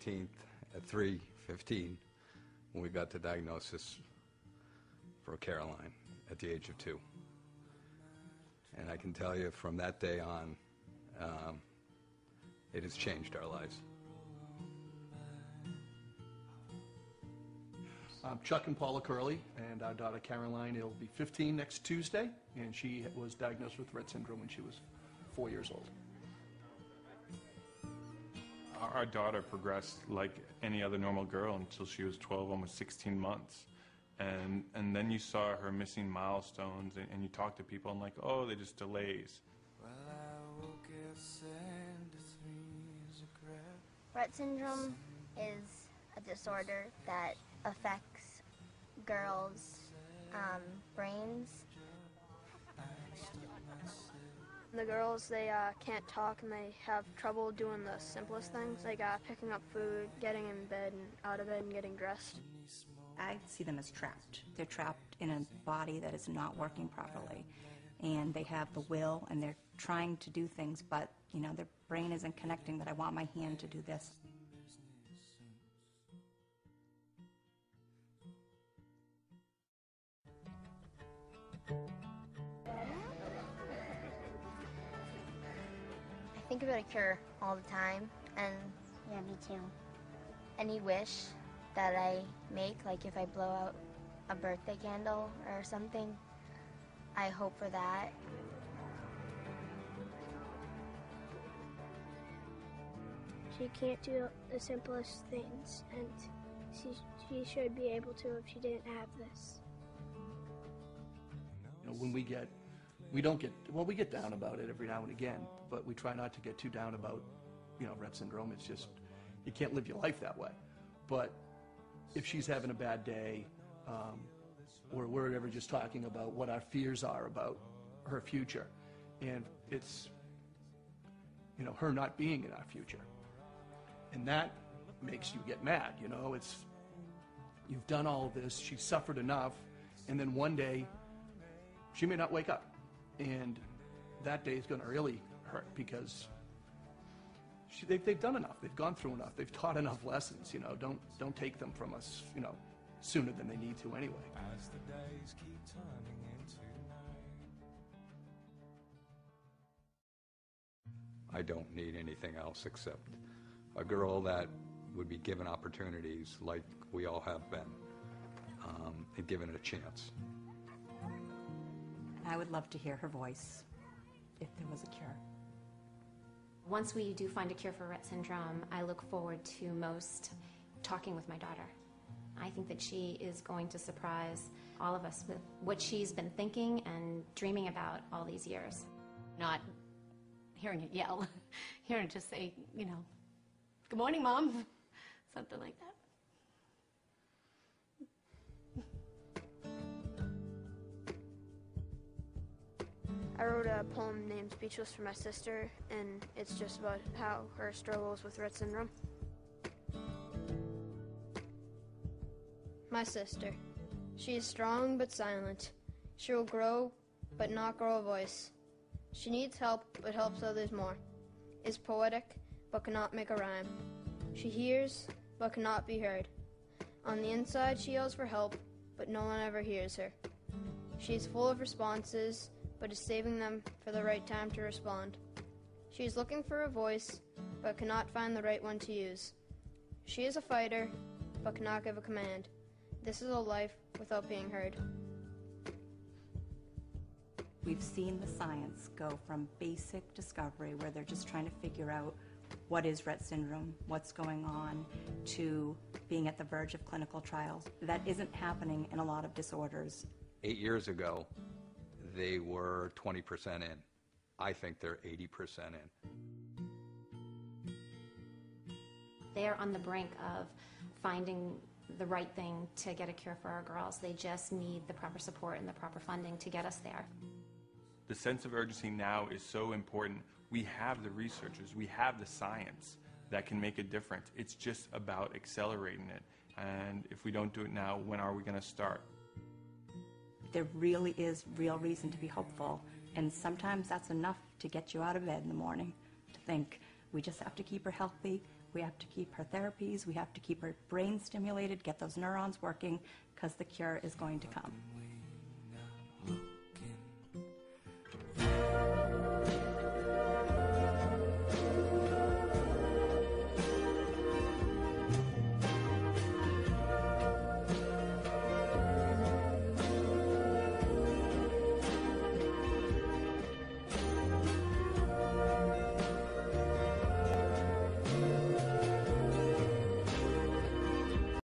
18th at 3:15 when we got the diagnosis for Caroline at the age of 2. And I can tell you from that day on, it has changed our lives. I'm Chuck and Paula Curley, and our daughter Caroline will be 15 next Tuesday, and she was diagnosed with Rett syndrome when she was 4 years old. Our daughter progressed like any other normal girl until she was 12, almost 16 months. And then you saw her missing milestones, and you talk to people and like, oh, they're just delays. Rett syndrome is a disorder that affects girls' brains. The girls, they can't talk and they have trouble doing the simplest things, like picking up food, getting in bed and out of bed and getting dressed. I see them as trapped. They're trapped in a body that is not working properly. And they have the will and they're trying to do things, but you know, their brain isn't connecting that I want my hand to do this. I think about a cure all the time, and yeah, me too. Any wish that I make, like if I blow out a birthday candle or something, I hope for that. She can't do the simplest things, and she should be able to if she didn't have this. You know, when we get down about it every now and again, but we try not to get too down about, you know, Rett syndrome. It's just, you can't live your life that way. But if she's having a bad day, or we're ever just talking about what our fears are about her future, and it's, you know, her not being in our future, and that makes you get mad. You know, it's, you've done all of this, she's suffered enough, and then one day she may not wake up, and that day is going to really hurt because they've done enough, they've gone through enough, they've taught enough lessons. You know, don't take them from us, you know, sooner than they need to anyway. As the days keep turning into night. I don't need anything else except a girl that would be given opportunities like we all have been, and given it a chance. I would love to hear her voice if there was a cure. Once we do find a cure for Rett syndrome, I look forward to most talking with my daughter. I think that she is going to surprise all of us with what she's been thinking and dreaming about all these years. Not hearing it yell, hearing it just say, you know, good morning, Mom, something like that. I wrote a poem named Speechless for my sister, and it's just about how her struggles with Rett syndrome. My sister. She is strong but silent. She will grow but not grow a voice. She needs help but helps others more. Is poetic but cannot make a rhyme. She hears but cannot be heard. On the inside she yells for help, but no one ever hears her. She is full of responses, but is saving them for the right time to respond. She is looking for a voice, but cannot find the right one to use. She is a fighter, but cannot give a command. This is a life without being heard. We've seen the science go from basic discovery, where they're just trying to figure out what is Rett syndrome, what's going on, to being at the verge of clinical trials. That isn't happening in a lot of disorders. 8 years ago, they were 20% in. I think they're 80% in. They are on the brink of finding the right thing to get a cure for our girls. They just need the proper support and the proper funding to get us there. The sense of urgency now is so important. We have the researchers, we have the science that can make a difference. It's just about accelerating it. And if we don't do it now, when are we going to start? There really is real reason to be hopeful, and sometimes that's enough to get you out of bed in the morning, to think we just have to keep her healthy, We have to keep her therapies, we have to keep her brain stimulated, get those neurons working, because the cure is going to come.